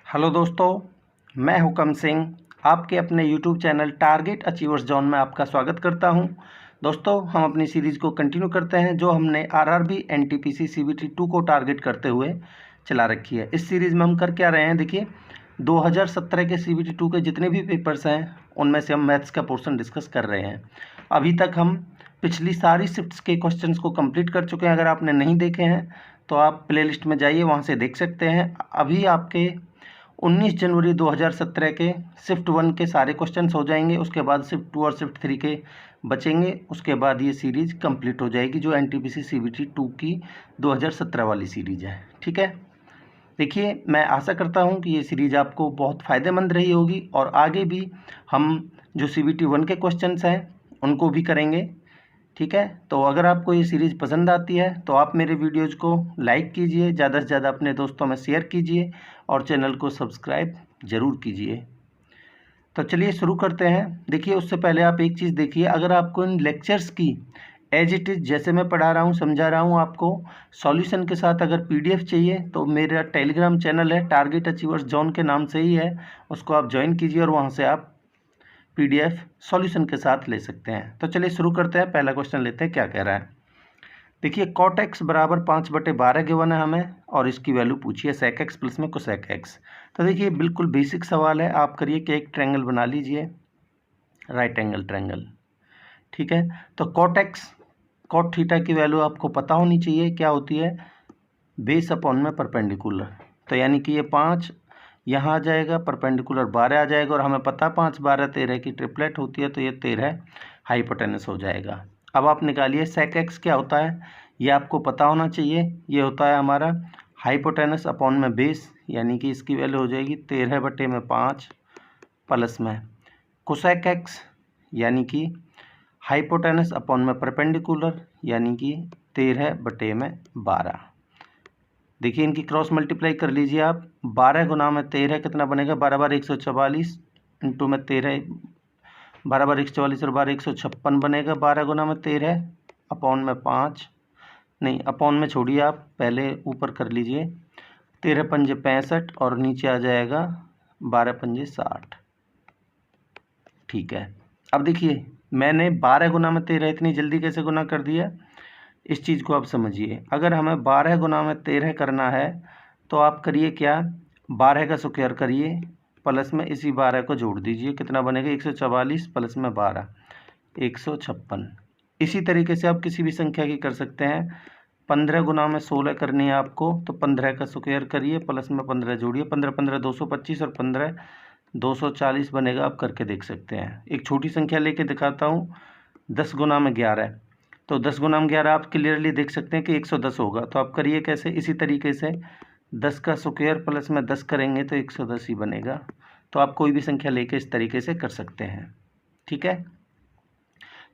Hello दोस्तों, मैं हुकम सिंह आपके अपने YouTube channel target achievers zone में आपका स्वागत करता हूं। दोस्तों, हम अपनी सीरीज़ को कंटिन्यू करते हैं जो हमने आरआरबी एनटीपीसी सीबीटी 2 को टारगेट करते हुए चला रखी है। इस सीरीज़ में हम कर क्या रहे हैं, देखिए 2017 के सीबीटी 2 के जितने भी पेपर्स हैं उनमें से हम मैथ्स का पोर्शन डिस्कस कर रहे हैं। अभी तक हम पिछली सारी शिफ्ट्स के क्वेश्चंस को कंप्लीट कर चुके हैं। अगर आपने नहीं देखे हैं तो आप प्लेलिस्ट में जाइए, वहाँ से देख सकते हैं। अभी आपके 19 जनवरी 2017 के शिफ्ट 1 के सारे क्वेश्चंस हो जाएंगे। उसके बाद शिफ्ट 2 और शिफ्ट 3 के बचेंगे। उसके बाद ये सीरीज़ कंप्लीट हो जाएगी जो एनटीपीसी सीबीटी 2 की 2017 वाली सीरीज़ है। ठीक है, देखिए मैं आशा करता हूँ कि ये सीरीज़ आपको बहुत फ़ायदेमंद रही होगी और आगे भी हम जो सीबीटी 1 के क्वेश्चंस हैं उनको भी करेंगे। ठीक है, तो अगर आपको ये सीरीज़ पसंद आती है तो आप मेरे वीडियोज़ को लाइक कीजिए, ज़्यादा से ज़्यादा अपने दोस्तों में शेयर कीजिए और चैनल को सब्सक्राइब ज़रूर कीजिए। तो चलिए शुरू करते हैं। देखिए उससे पहले आप एक चीज़ देखिए, अगर आपको इन लेक्चर्स की एज इट इज़ जैसे मैं पढ़ा रहा हूँ समझा रहा हूँ आपको सॉल्यूशन के साथ अगर पीडीएफ चाहिए तो मेरा टेलीग्राम चैनल है टारगेट अचीवर्स जोन के नाम से ही है, उसको आप ज्वाइन कीजिए और वहाँ से आप पीडीएफ सॉल्यूशन के साथ ले सकते हैं। तो चलिए शुरू करते हैं। पहला क्वेश्चन लेते हैं, क्या कह रहा है। देखिए cot x बराबर 5/12 गिवन है हमें और इसकी वैल्यू पूछी है sec x प्लस में cosec x। तो देखिए बिल्कुल बेसिक सवाल है, आप करिए कि एक ट्रायंगल बना लीजिए, राइट एंगल ट्रायंगल। ठीक है, तो cot x cot थीटा की वैल्यू आपको पता होनी चाहिए, क्या होती है, बेस अपॉन में परपेंडिकुलर। तो यानी कि ये 5 यहाँ आ जाएगा, परपेंडिकुलर 12 आ जाएगा और हमें पता 5 12 13 की ट्रिपलेट होती है, तो ये 13 हाइपोटेनस हो जाएगा। अब आप निकालिए sec x क्या होता है, ये आपको पता होना चाहिए। ये होता है हमारा हाइपोटेनस अपॉन में बेस, यानी कि इसकी वैल्यू हो जाएगी 13/5 प्लस में cosec x यानी कि हाइपोटेनस अपॉन में परपेंडिकुलर यानी कि 13/12। देखिए इनकी क्रॉस मल्टीप्लाई कर लीजिए आप, 12 गुना में 13 कितना बनेगा, 12 बार 144 इंटू में 13, 12 बार 144 और 12 156 बनेगा। 12 गुना में 13 अपॉन में 5, नहीं अपॉन में छोड़िए, आप पहले ऊपर कर लीजिए, 13 पंजे 65 और नीचे आ जाएगा 12 पंजे 60। ठीक है, अब देखिए मैंने 12 गुना में 13 इतनी जल्दी कैसे गुना कर दिया, इस चीज़ को आप समझिए। अगर हमें 12 गुना में 13 करना है तो आप करिए क्या, 12 का स्क्वायर करिए प्लस में इसी 12 को जोड़ दीजिए, कितना बनेगा 144 प्लस में 12 156। इसी तरीके से आप किसी भी संख्या की कर सकते हैं। 15 गुना में 16 करनी है आपको, तो 15 का स्क्वायर करिए प्लस में 15 जोड़िए, 15 15 225 और 15 240 बनेगा। आप करके देख सकते हैं। एक छोटी संख्या लेके दिखाता हूँ, 10 गुना में 11, तो 10 गुना में 11 आप क्लियरली देख सकते हैं कि 110 होगा। तो आप करिए कैसे, इसी तरीके से 10 का स्क्वायर प्लस में 10 करेंगे तो 110 ही बनेगा। तो आप कोई भी संख्या लेके इस तरीके से कर सकते हैं। ठीक है,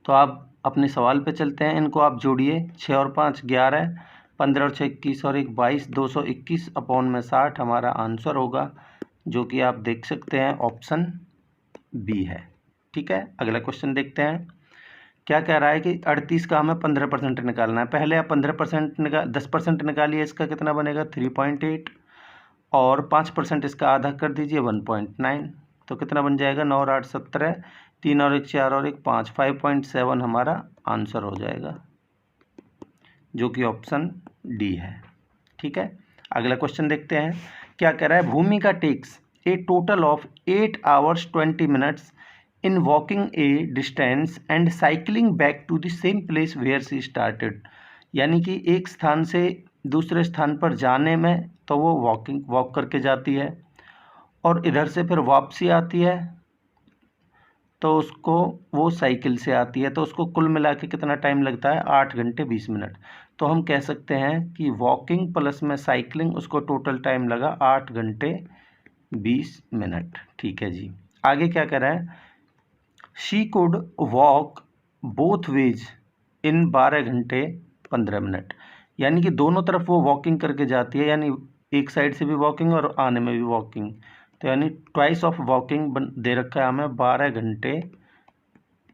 तो आप अपने सवाल पे चलते हैं। इनको आप जोड़िए, 6 और 5 11, 15 और 6 21 और 1 22, 221 अपॉन में 60 हमारा आंसर होगा, जो कि आप देख सकते हैं ऑप्शन बी है। ठीक है, अगला क्वेश्चन देखते हैं। क्या कह रहा है कि 38 का हमें 15% निकालना है। पहले आप 15% निकाल 10% निकालिए, इसका कितना बनेगा 3.8 और 5% इसका आधा कर दीजिए 1.9, तो कितना बन जाएगा 9 और 8 17, 3 और 1 4 और 1 5, 5.7 हमारा आंसर हो जाएगा, जो कि ऑप्शन डी है। ठीक है, अगला क्वेश्चन देखते हैं। क्या कह रहा है, Bhumika takes a total of 8 hours 20 minutes in walking a distance and cycling back to the same place where she started। यानी कि एक स्थान से दूसरे स्थान पर जाने में तो वो वॉक करके जाती है और इधर से फिर वापसी आती है तो उसको वो साइकिल से आती है, तो उसको कुल मिला के कितना टाइम लगता है 8 घंटे 20 मिनट। तो हम कह सकते हैं कि वॉकिंग प्लस में साइकिलिंग उसको टोटल टाइम लगा 8 घंटे 20 मिनट। ठीक है जी, आगे क्या कह रहा है, she could walk both ways in 12 घंटे 15 मिनट। यानी कि दोनों तरफ वो वॉकिंग करके जाती है, यानी एक साइड से भी वॉकिंग और आने में भी वॉकिंग, तो यानी ट्वाइस ऑफ वॉकिंग दे रखा है हमें 12 घंटे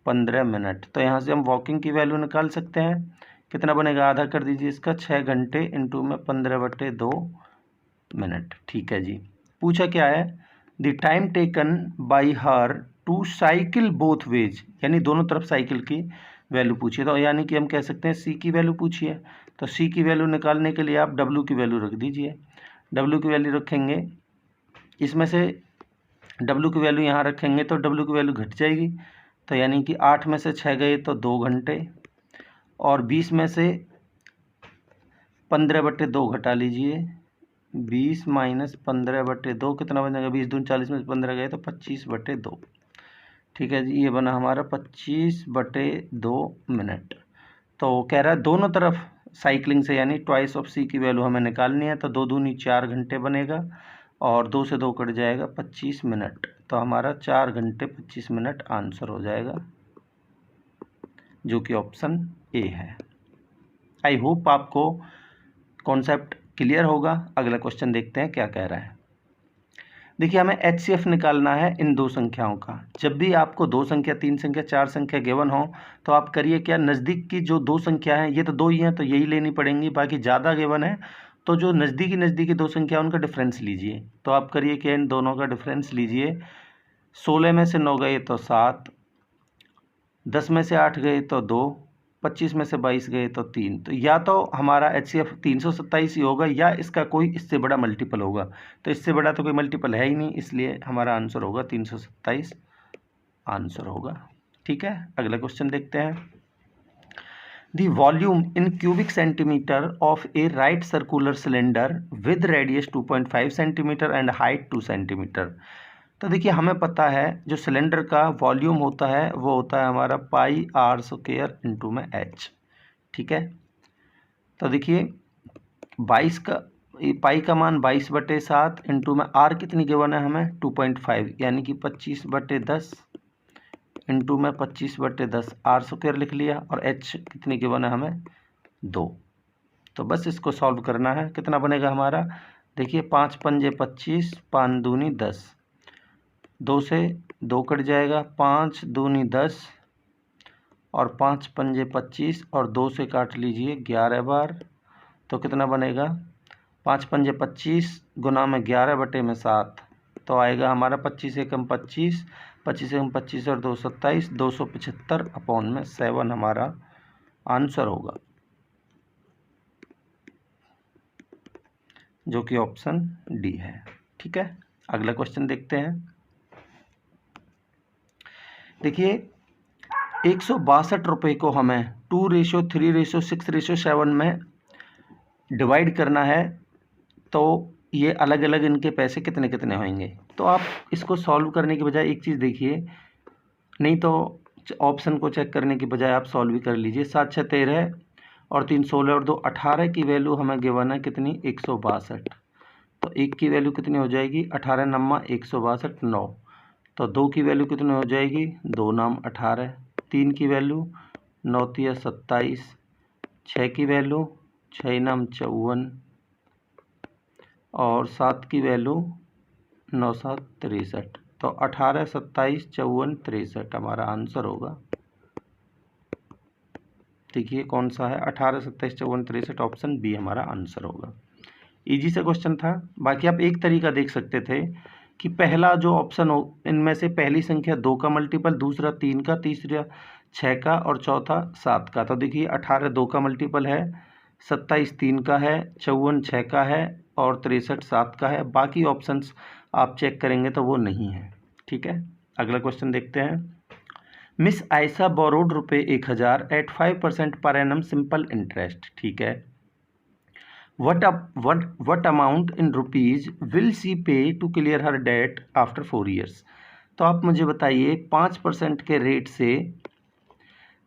15 मिनट। तो यहाँ से हम वॉकिंग की वैल्यू निकाल सकते हैं, कितना बनेगा, आधा कर दीजिए इसका, 6 घंटे इंटू में 15/2 मिनट। ठीक है जी, पूछा क्या है, the time taken by her to cycle both ways, यानी दोनों तरफ साइकिल की वैल्यू पूछिए। तो यानी कि हम कह सकते हैं सी की वैल्यू पूछिए। तो सी की वैल्यू निकालने के लिए आप डब्ल्यू की वैल्यू रख दीजिए। डब्ल्यू की वैल्यू रखेंगे, इसमें से डब्ल्यू की वैल्यू यहाँ रखेंगे तो डब्ल्यू की वैल्यू घट जाएगी। तो यानी कि 8 में से 6 गए तो 2 घंटे, और 20 में से 15/2 घटा लीजिए। 20 माइनस 15/2 कितना बनेगा, 20 दूनी 40 में से 15 गए तो 25/2। ठीक है जी, ये बना हमारा 25/2 मिनट। तो कह रहा है दोनों तरफ साइकिलिंग से यानी ट्वाइस ऑफ सी की वैल्यू हमें निकालनी है। तो 2 दूनी 4 घंटे बनेगा, और 2 से 2 कट जाएगा 25 मिनट। तो हमारा 4 घंटे 25 मिनट आंसर हो जाएगा, जो कि ऑप्शन ए है। आई होप आपको कॉन्सेप्ट क्लियर होगा। अगला क्वेश्चन देखते हैं क्या कह रहा है। देखिए, हमें HCF निकालना है इन दो संख्याओं का। जब भी आपको 2 संख्या, 3 संख्या, 4 संख्या गिवन हो तो आप करिए क्या, नज़दीक की जो 2 संख्या हैं, ये तो 2 ही हैं तो यही लेनी पड़ेंगी, बाकी ज़्यादा गिवन है तो जो नज़दीकी 2 संख्या उनका डिफरेंस लीजिए। तो आप करिए क्या, इन दोनों का डिफरेंस लीजिए। 16 में से 9 गए तो 7, 10 में से 8 गए तो 2, 25 में से 22 गए तो 3। तो या तो हमारा HCF 327 ही होगा, या इसका कोई इससे बड़ा मल्टीपल होगा। तो इससे बड़ा तो कोई मल्टीपल है ही नहीं, इसलिए हमारा आंसर होगा 327 आंसर होगा। ठीक है, अगला क्वेश्चन देखते हैं। The volume in cubic centimeter of a right circular cylinder with radius 2.5 centimeter and height 2 centimeter। तो देखिए, हमें पता है जो सिलेंडर का वॉल्यूम होता है वो होता है हमारा पाई आर स्क्वायर इंटू में एच। ठीक है, तो देखिए 22 का पाई का मान 22/7 इंटू में आर कितनी गिवन है हमें 2.5, यानी कि 25/10 इंटू में 25/10 आर स्क्वायर लिख लिया, और एच कितनी गिवन है हमें 2। तो बस इसको सॉल्व करना है। कितना बनेगा हमारा, देखिए 5 पंजे 25, 5 दूनी 10, 2 से 2 कट जाएगा, 5 दूनी 10 और 5 पंजे 25, और 2 से काट लीजिए 11 बार। तो कितना बनेगा, 5 पंजे 25 गुना में 11/7, तो आएगा हमारा 25 एकम 25, 25 एकम 25 और 2 27, 275/7 हमारा आंसर होगा, जो कि ऑप्शन डी है। ठीक है, अगला क्वेश्चन देखते हैं। देखिए, 162 रुपये को हमें 2:3:6:7 में डिवाइड करना है। तो ये अलग अलग इनके पैसे कितने कितने होंगे। तो आप इसको सॉल्व करने की बजाय एक चीज़ देखिए, नहीं तो ऑप्शन को चेक करने की बजाय आप सॉल्व भी कर लीजिए। 7 6 13 और 3 16 और 2 18 की वैल्यू हमें गिवन है कितनी 162। तो 1 की वैल्यू कितनी हो जाएगी 18 नम्मा 162 9। तो 2 की वैल्यू कितनी हो जाएगी 2 नाम 18। 3 की वैल्यू 9 3 27। 6 की वैल्यू 6 नाम 54, और 7 की वैल्यू 9 7 63। तो 18 27 54 63 हमारा आंसर होगा। देखिए कौन सा है, 18 27 54 63 ऑप्शन बी हमारा आंसर होगा। इजी से क्वेश्चन था। बाकी आप एक तरीका देख सकते थे कि पहला जो ऑप्शन हो इनमें से पहली संख्या 2 का मल्टीपल, दूसरा 3 का, तीसरा 6 का और चौथा 7 का। तो देखिए 18 2 का मल्टीपल है, 27 3 का है, 54 6 का है और 63 7 का है। बाकी ऑप्शंस आप चेक करेंगे तो वो नहीं है। ठीक है, अगला क्वेश्चन देखते हैं। मिस आयशा बोरोड रुपये 1000 eight 5% per annum simple interest. ठीक है, what amount in rupees will she pay to clear her debt after 4 years। तो आप मुझे बताइए 5% के रेट से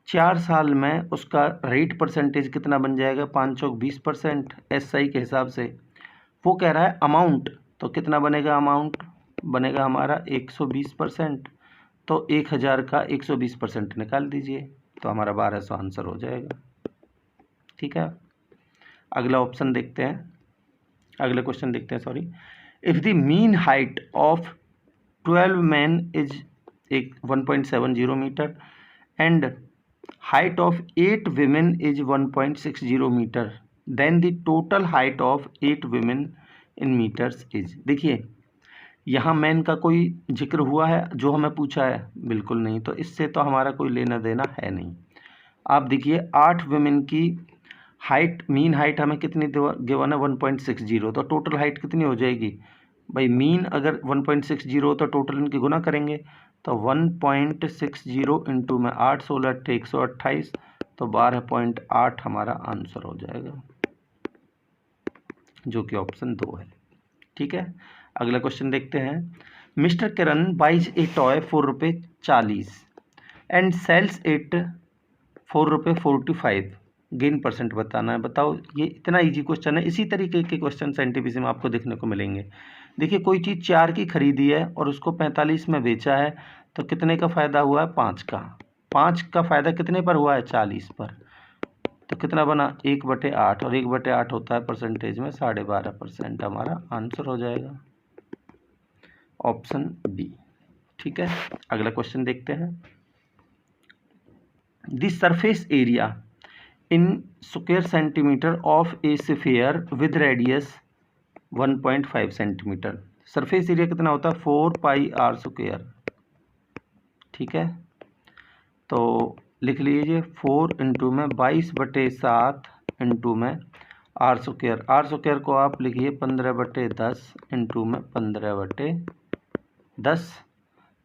4 साल में उसका रेट परसेंटेज कितना बन जाएगा, 5 चौक 20% SI के हिसाब से। वो कह रहा है अमाउंट, तो कितना बनेगा, अमाउंट बनेगा हमारा 120%। तो 1000 का 120% निकाल दीजिए, तो हमारा 1200 आंसर हो जाएगा। ठीक है, अगला ऑप्शन देखते हैं, अगला क्वेश्चन देखते हैं। Sorry, if the mean height of 12 man is 1.70 metre and height of 8 women is 1.60 metre, then the total height of 8 women in metres is. देखिए यहाँ मैन का कोई जिक्र हुआ है जो हमें पूछा है? बिल्कुल नहीं, तो इससे तो हमारा कोई लेना देना है नहीं। आप देखिए 8 वुमेन की हाइट, मीन हाइट हमें कितनी गिवन है? 1.60। तो टोटल हाइट कितनी हो जाएगी भाई? मीन अगर 1.60 हो तो टोटल इनकी गुना करेंगे, तो 1.60 इंटू में 8, 16 128, तो 12.8 हमारा आंसर हो जाएगा, जो कि ऑप्शन 2 है। ठीक है, अगला क्वेश्चन देखते हैं। Mister Kiran buys a toy ₹4.40 and sells it ₹4.45। Gain percent बताना है। बताओ, ये इतना इजी क्वेश्चन है। इसी तरीके के क्वेश्चन एनटीपीसी में आपको देखने को मिलेंगे। देखिए, कोई चीज़ 4 की खरीदी है और उसको 45 में बेचा है, तो कितने का फ़ायदा हुआ है? 5 का। 5 का फ़ायदा कितने पर हुआ है? 40 पर। तो कितना बना? 1/8, और 1/8 होता है परसेंटेज में 12.5%। हमारा आंसर हो जाएगा ऑप्शन बी। ठीक है, अगला क्वेश्चन देखते हैं। The surface area in square centimetre of A sphere with radius 1.5 centimetre. Surface area कितना होता है? 4πr²। ठीक है, तो लिख लीजिए 4 इंटू में 22/7 इंटू में r²। r² को आप लिखिए 15/10 इंटू में 15/10।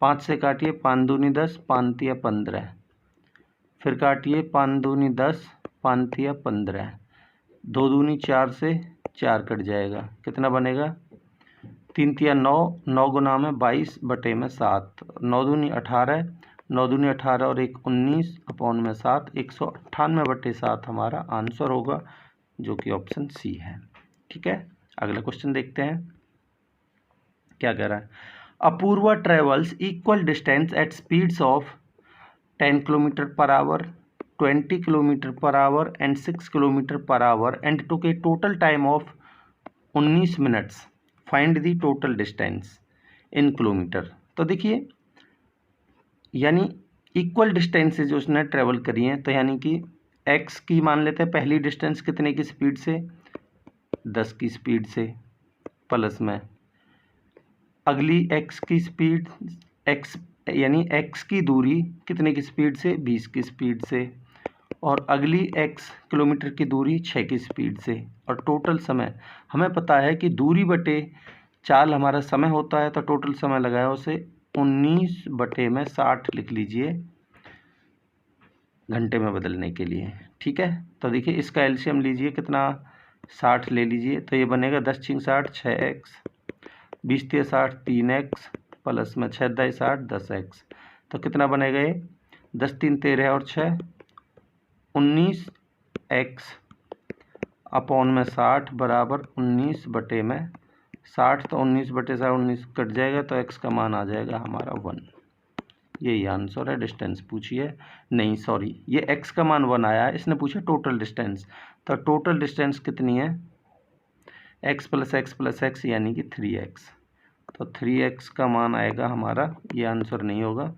5 से काटिए, 5 दूनी 10, 5 तिया 15, फिर काटिए 5 दूनी 10, 5 तिया 15, 2 दूनी 4 से 4 कट जाएगा, कितना बनेगा? 3 तिया 9, 9 गुना में 22/7, 9 दूनी 18, 9 दूनी 18 और 1 19 अपॉन में 7, 198/7 हमारा आंसर होगा, जो कि ऑप्शन सी है। ठीक है, अगला क्वेश्चन देखते हैं क्या कह रहा है। Apurva travels equal distance at speeds of 10 km/h, 20 km/h and 6 km/h and took a total time of 19 minutes. Find the total distance in kilometre. तो देखिए, यानी इक्वल डिस्टेंस से जो उसने ट्रेवल करी है, तो यानी कि x की मान लेते हैं पहली डिस्टेंस कितने की स्पीड से? 10 की स्पीड से, प्लस में अगली x की स्पीड, x यानी x की दूरी कितने की स्पीड से? 20 की स्पीड से, और अगली x किलोमीटर की दूरी 6 की स्पीड से, और टोटल समय हमें पता है कि दूरी बटे चाल हमारा समय होता है, तो टोटल समय लगाया उसे 19/60 लिख लीजिए घंटे में बदलने के लिए। ठीक है, तो देखिए इसका एलसीएम लीजिए, कितना? 60 ले लीजिए, तो ये बनेगा 10 × 60 6x, 20 × 60 3x, प्लस में 6 × 60 10x, तो कितना बनेगा ये? 10 3 13 और 6 19x अपॉन में 60 बराबर 19/60, तो 19/60 19 कट जाएगा, तो x का मान आ जाएगा हमारा 1। यही आंसर है। डिस्टेंस पूछिए, नहीं सॉरी, ये x का मान 1 आया है, इसने पूछा टोटल डिस्टेंस। तो टोटल डिस्टेंस कितनी है? x + x + x यानी कि 3x, तो 3x का मान आएगा हमारा, ये आंसर नहीं होगा,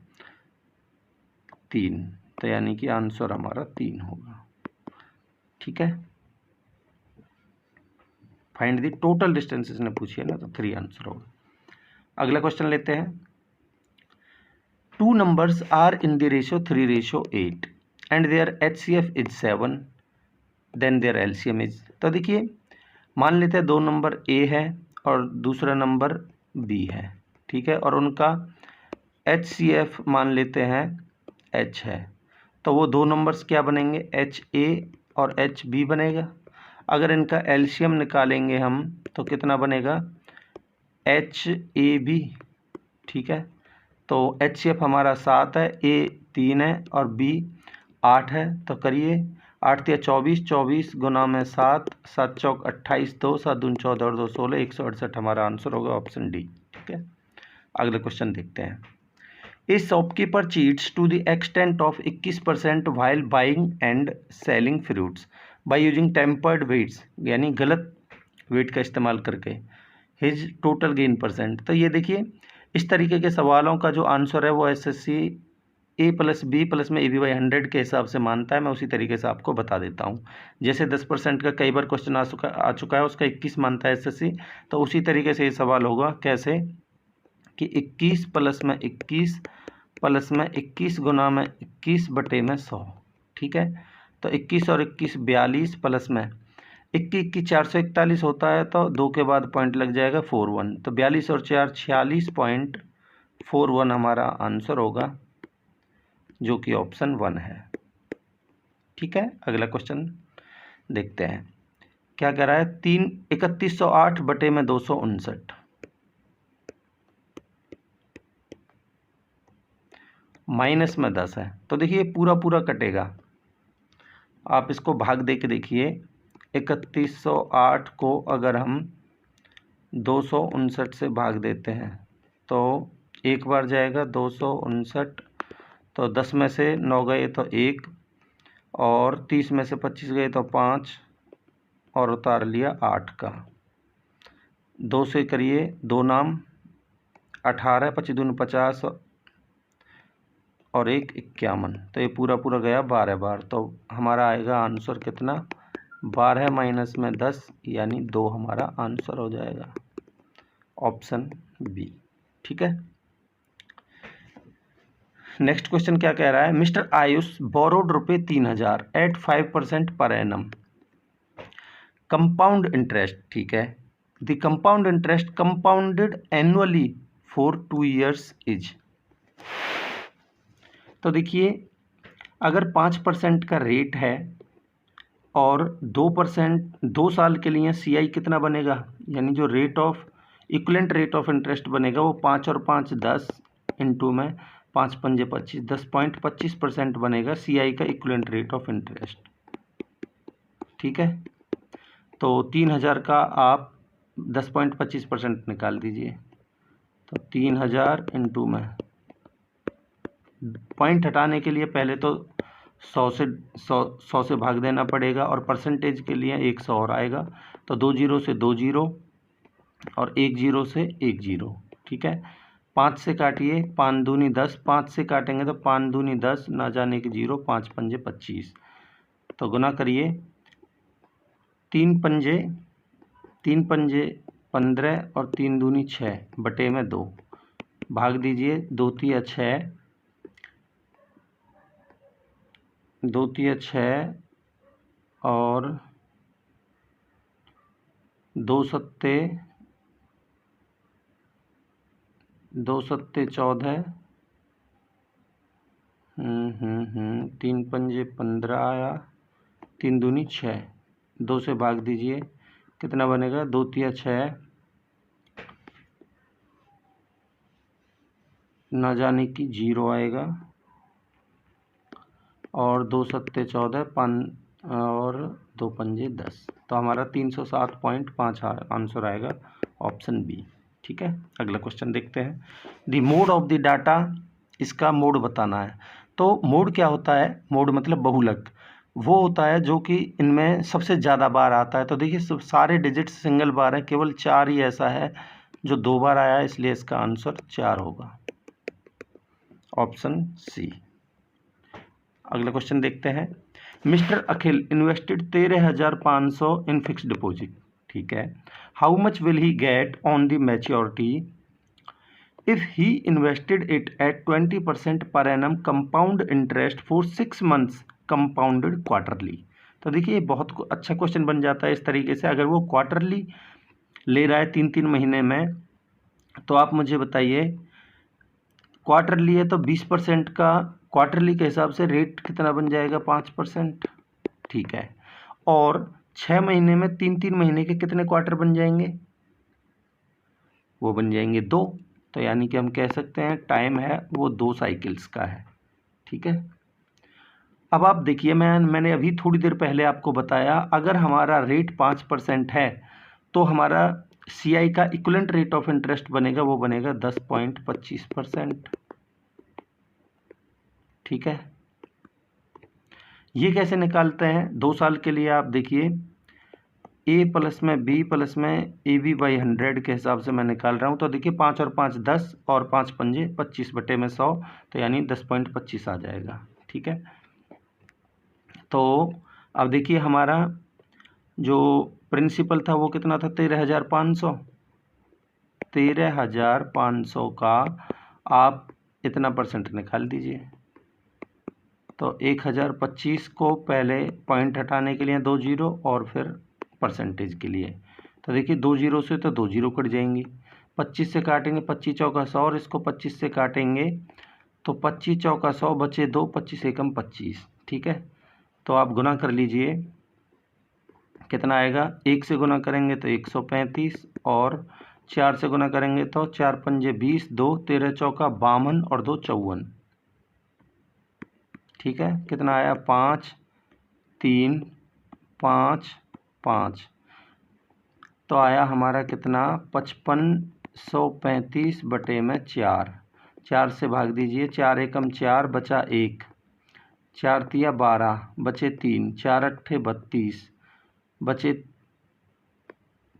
3, तो यानी कि आंसर हमारा 3 होगा। ठीक है, फाइंड द टोटल डिस्टेंस इसने पूछी है ना, तो 3 आंसर होगा। अगला क्वेश्चन लेते हैं। 2 numbers are in the ratio 3:8 and their HCF is 7, then their LCM is। तो देखिए, मान लेते हैं 2 नंबर A है और दूसरा नंबर B है। ठीक है, और उनका HCF मान लेते हैं H है, तो वो 2 नंबर्स क्या बनेंगे? HA और HB बनेगा। अगर इनका एलसीएम निकालेंगे हम, तो कितना बनेगा? HAB। ठीक है, तो HCF हमारा 7 है, A 3 है और B 8 है, तो करिए 8 × 24, 24 गुना में 7, 7 चौक 28, 2 7 दूनी 14 और 2 16, 168 हमारा आंसर होगा, ऑप्शन डी। ठीक है, अगला क्वेश्चन देखते हैं। A shopkeeper cheats to the extent of 21% while buying and selling fruits by using tempered weights, यानी गलत वेट का इस्तेमाल करके, हिज टोटल गेन परसेंट। तो ये देखिए, इस तरीके के सवालों का जो आंसर है वो एसएससी A + B + में ABY100 के हिसाब से मानता है। मैं उसी तरीके से आपको बता देता हूँ। जैसे 10% का कई बार क्वेश्चन आ चुका है, उसका 21 मानता है एसएससी, तो उसी तरीके से ये सवाल होगा। कैसे? कि 21 प्लस में 21 गुना में 21 बटे में 100, ठीक है। तो 21 और 21 42 प्लस में 21 441 होता है, तो 2 के बाद पॉइंट लग जाएगा 41, तो 42 और 4 46.41 हमारा आंसर होगा, जो कि ऑप्शन 1 है, ठीक है। अगला क्वेश्चन देखते हैं क्या कह रहा है। 3108 बटे में 259 माइनस में 10 है, तो देखिए पूरा पूरा कटेगा। आप इसको भाग दे के देखिए, 3108 को अगर हम 259 से भाग देते हैं तो एक बार जाएगा 259, तो 10 में से 9 गए तो 1, और 30 में से 25 गए तो 5, और उतार लिया 8 का। 2 से करिए 2 नाम 18, 25 दूनी 50 और 1 51, तो ये पूरा पूरा गया 12 बार, तो हमारा आएगा आंसर कितना, 12 माइनस में 10 यानी 2 हमारा आंसर हो जाएगा, ऑप्शन बी, ठीक है। नेक्स्ट क्वेश्चन क्या कह रहा है। Mister Ayush borrowed ₹3000 eight 5% per annum compound interest, ठीक है। The compound interest compounded annually for 2 years is. तो देखिए अगर 5% का रेट है और 2% 2 साल के लिए CI कितना बनेगा, यानी जो rate of equivalent rate of interest बनेगा वो 5 और 5 10 इंटू में 5 पंजे 25 10.25% बनेगा CI का इक्विवेलेंट रेट ऑफ इंटरेस्ट, ठीक है। तो 3000 का आप 10.25% निकाल दीजिए, तो 3000 इंटू में पॉइंट हटाने के लिए पहले तो 100 से भाग देना पड़ेगा, और परसेंटेज के लिए 100 और आएगा, तो 2 जीरो से 2 जीरो और 1 जीरो से 1 जीरो, ठीक है। 5 से काटिए, 5 दूनी 10, 5 से काटेंगे तो 5 दूनी 10, ना जाने के 0, 5 पंजे 25, तो गुना करिए, 3 पंजे 15 और 3 दूनी 6 बटे में 2, भाग दीजिए, 2 तिया 6, 2 तिया 6 और 2 सत्ते 14, 3 पंजे 15 आया, 3 दूनी 6, 2 से भाग दीजिए, कितना बनेगा, 2 तिया 6, ना जाने की 0 आएगा, और 2 सत्ते 14, 5 और 2 पंजे 10, तो हमारा 307.5 आंसर आएगा, ऑप्शन बी, ठीक है। अगला क्वेश्चन देखते हैं। The mode of the data, इसका मोड बताना है। तो मोड क्या होता है, मोड मतलब बहुलक, वो होता है जो कि इनमें सबसे ज़्यादा बार आता है। तो देखिए सारे डिजिट्स सिंगल बार हैं, केवल 4 ही ऐसा है जो 2 बार आया है, इसलिए इसका आंसर 4 होगा, ऑप्शन सी। अगला क्वेश्चन देखते हैं। Mister Akhil invested 13,500 in fix deposit, ठीक है। How much will he get on the maturity if he invested it at 20% per annum compound interest for 6 months compounded quarterly. तो देखिए बहुत अच्छा क्वेश्चन बन जाता है इस तरीके से। अगर वो क्वार्टरली ले रहा है 3-3 महीने में, तो आप मुझे बताइए क्वार्टरली है तो 20% का क्वार्टरली के हिसाब से रेट कितना बन जाएगा, 5%, ठीक है। और 6 महीने में 3-3 महीने के कितने क्वार्टर बन जाएंगे, वो बन जाएंगे 2, तो यानी कि हम कह सकते हैं टाइम है वो 2 साइकिल्स का है, ठीक है। अब आप देखिए मैंने अभी थोड़ी देर पहले आपको बताया, अगर हमारा रेट 5% है तो हमारा CI का इक्विवेलेंट रेट ऑफ इंटरेस्ट बनेगा, वो बनेगा 10.25%, ठीक है। ये कैसे निकालते हैं, 2 साल के लिए आप देखिए, A प्लस में B प्लस में AB/100 के हिसाब से मैं निकाल रहा हूँ। तो देखिए 5 और 5 10 और 5 पंजे 25 बटे में 100, तो यानी 10.25 आ जाएगा, ठीक है। तो अब देखिए हमारा जो प्रिंसिपल था वो कितना था, 13,500, 13,500 का आप इतना परसेंट निकाल दीजिए। तो 1025 को पहले पॉइंट हटाने के लिए 2 जीरो और फिर परसेंटेज के लिए, तो देखिए 2 जीरो से तो 2 जीरो कट जाएंगी, 25 से काटेंगे 25 चौका 100 और इसको 25 से काटेंगे तो 25 चौका 100 बचे 2, 25 एकम 25। ठीक है, तो आप गुना कर लीजिए, कितना आएगा, 1 से गुना करेंगे तो 135 और 4 से गुना करेंगे तो 4 पंजे 20, 2 13 चौका 52 और 2 54। ठीक है, कितना आया, 5 3 5 5, तो आया हमारा कितना, 5535 बटे में 4, 4 से भाग दीजिए, 4 एकम 4 बचा 1, 4 तिया 12 बचे 3, 4 अट्ठे 32 बचे,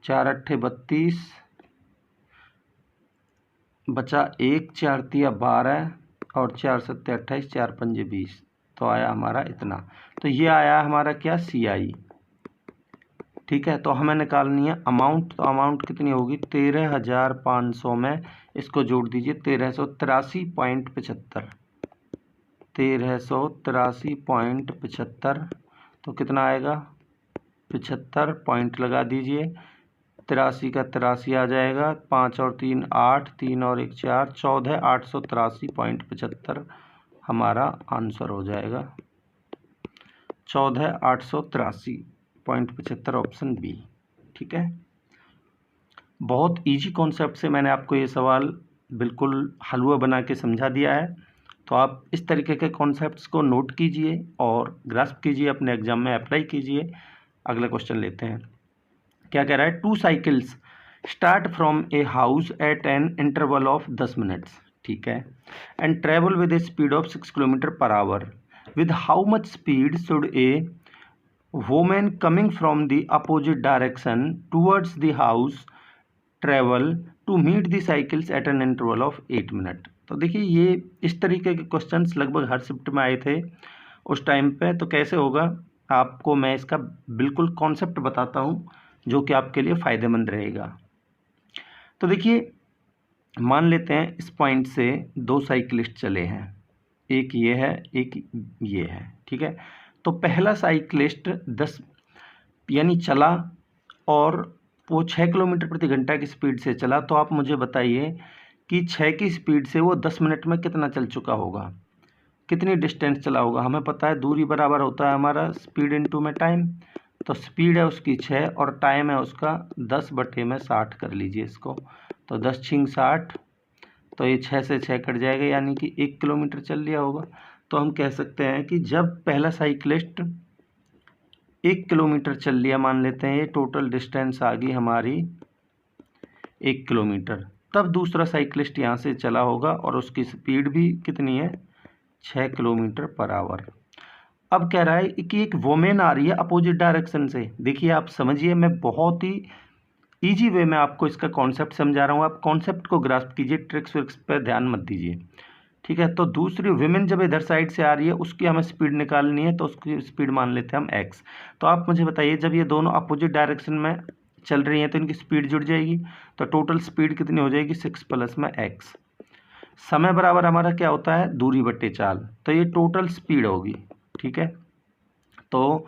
4 अट्ठे 32 बचा 1, 4 तिया 12 और 4 सत्ते 28, 4 पंजे 20, तो आया हमारा इतना। तो ये आया हमारा क्या, CI। ठीक है, तो हमें निकालनी है अमाउंट, तो अमाउंट कितनी होगी, 13,500 में इसको जोड़ दीजिए 1383.75, 1383.75, तो कितना आएगा, 75 पॉइंट लगा दीजिए, 83 का 83 आ जाएगा, 5 और 3 8, 3 और 1 4, 14,883.75 हमारा आंसर हो जाएगा, 14,883.75 ऑप्शन बी। ठीक है, बहुत इजी कॉन्सेप्ट से मैंने आपको ये सवाल बिल्कुल हलवा बना के समझा दिया है, तो आप इस तरीके के कॉन्सेप्ट्स को नोट कीजिए और ग्रास्प कीजिए, अपने एग्जाम में अप्लाई कीजिए। अगला क्वेश्चन लेते हैं, क्या कह रहा है, 2 cycles start from a house at an interval of 10 minutes, ठीक है, and travel with a speed of 6 kilometre per hour, with how much speed should a woman coming from the opposite direction towards the house travel to meet the cycles at an interval of 8 minutes। तो देखिए ये इस तरीके के questions लगभग हर shift में आए थे उस टाइम पे, तो कैसे होगा आपको मैं इसका बिल्कुल कॉन्सेप्ट बताता हूँ जो कि आपके लिए फ़ायदेमंद रहेगा। तो देखिए मान लेते हैं इस पॉइंट से 2 साइकिलिस्ट चले हैं, एक ये है एक ये है, ठीक है, तो पहला साइकिलिस्ट 10 यानी चला और वो 6 किलोमीटर प्रति घंटा की स्पीड से चला, तो आप मुझे बताइए कि 6 की स्पीड से वो 10 मिनट में कितना चल चुका होगा, कितनी डिस्टेंस चला होगा। हमें पता है दूरी बराबर होता है हमारा स्पीड इनटू में टाइम, तो स्पीड है उसकी 6 और टाइम है उसका 10 बटे में 60 कर लीजिए इसको, तो 10 छिंग 60, तो ये 6 से 6 कट जाएगा, यानी कि 1 किलोमीटर चल लिया होगा। तो हम कह सकते हैं कि जब पहला साइकिलिस्ट 1 किलोमीटर चल लिया, मान लेते हैं ये टोटल डिस्टेंस आ गई हमारी 1 किलोमीटर, तब दूसरा साइकिलिस्ट यहाँ से चला होगा और उसकी स्पीड भी कितनी है, 6 किलोमीटर पर आवर। अब कह रहा है कि एक वोमेन आ रही है अपोजिट डायरेक्शन से। देखिए आप समझिए, मैं बहुत ही ईजी वे में आपको इसका कॉन्सेप्ट समझा रहा हूँ, आप कॉन्सेप्ट को ग्रास्प कीजिए, ट्रिक्स विक्स पर ध्यान मत दीजिए। ठीक है, तो दूसरी विमेन जब इधर साइड से आ रही है उसकी हमें स्पीड निकालनी है, तो उसकी स्पीड मान लेते हैं हम x। तो आप मुझे बताइए जब ये दोनों अपोजिट डायरेक्शन में चल रही हैं तो इनकी स्पीड जुड़ जाएगी, तो टोटल स्पीड कितनी हो जाएगी, 6 प्लस में x। समय बराबर हमारा क्या होता है, दूरी बट्टे चाल, तो ये टोटल स्पीड होगी। ठीक है, तो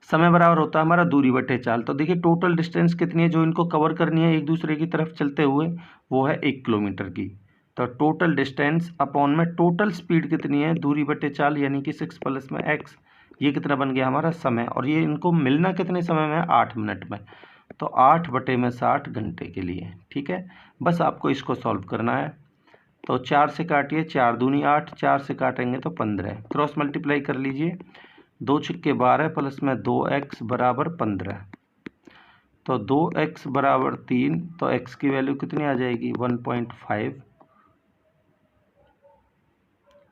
समय बराबर होता है हमारा दूरी बटे चाल। तो देखिए टोटल डिस्टेंस कितनी है जो इनको कवर करनी है एक दूसरे की तरफ चलते हुए, वो है 1 किलोमीटर की। तो टोटल डिस्टेंस अपॉन में टोटल स्पीड कितनी है, दूरी बटे चाल, यानी कि 6 प्लस में x, ये कितना बन गया हमारा समय, और ये इनको मिलना कितने समय में, 8 मिनट में, तो 8 बटे में 60 घंटे के लिए। ठीक है, बस आपको इसको सॉल्व करना है। तो 4 से काटिए, 4 दूनी 8, 4 से काटेंगे तो 15, क्रॉस मल्टीप्लाई कर लीजिए, 2 छिक्के 12 प्लस में 2x बराबर 15, तो 2x बराबर 3, तो x की वैल्यू कितनी आ जाएगी, 1.5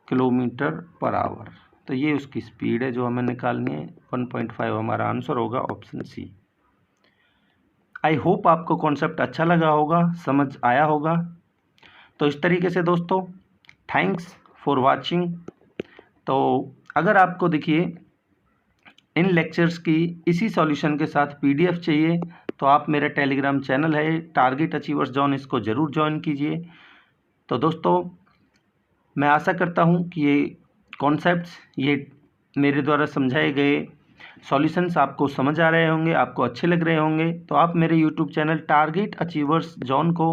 किलोमीटर पर आवर। तो ये उसकी स्पीड है जो हमें निकालनी है, 1.5 हमारा आंसर होगा ऑप्शन सी। आई होप आपको कॉन्सेप्ट अच्छा लगा होगा, समझ आया होगा। तो इस तरीके से दोस्तों, थैंक्स फॉर वाचिंग। तो अगर आपको देखिए इन लेक्चर्स की इसी सॉल्यूशन के साथ PDF चाहिए तो आप मेरा टेलीग्राम चैनल है टारगेट अचीवर्स जोन, इसको ज़रूर ज्वाइन कीजिए। तो दोस्तों मैं आशा करता हूँ कि ये कॉन्सेप्ट्स, ये मेरे द्वारा समझाए गए सॉल्यूशंस आपको समझ आ रहे होंगे, आपको अच्छे लग रहे होंगे। तो आप मेरे YouTube channel target achievers zone को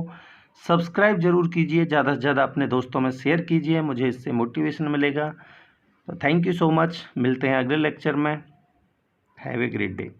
सब्सक्राइब जरूर कीजिए, ज़्यादा से ज़्यादा अपने दोस्तों में शेयर कीजिए, मुझे इससे मोटिवेशन मिलेगा। तो थैंक यू सो मच, मिलते हैं अगले लेक्चर में। Have a great day.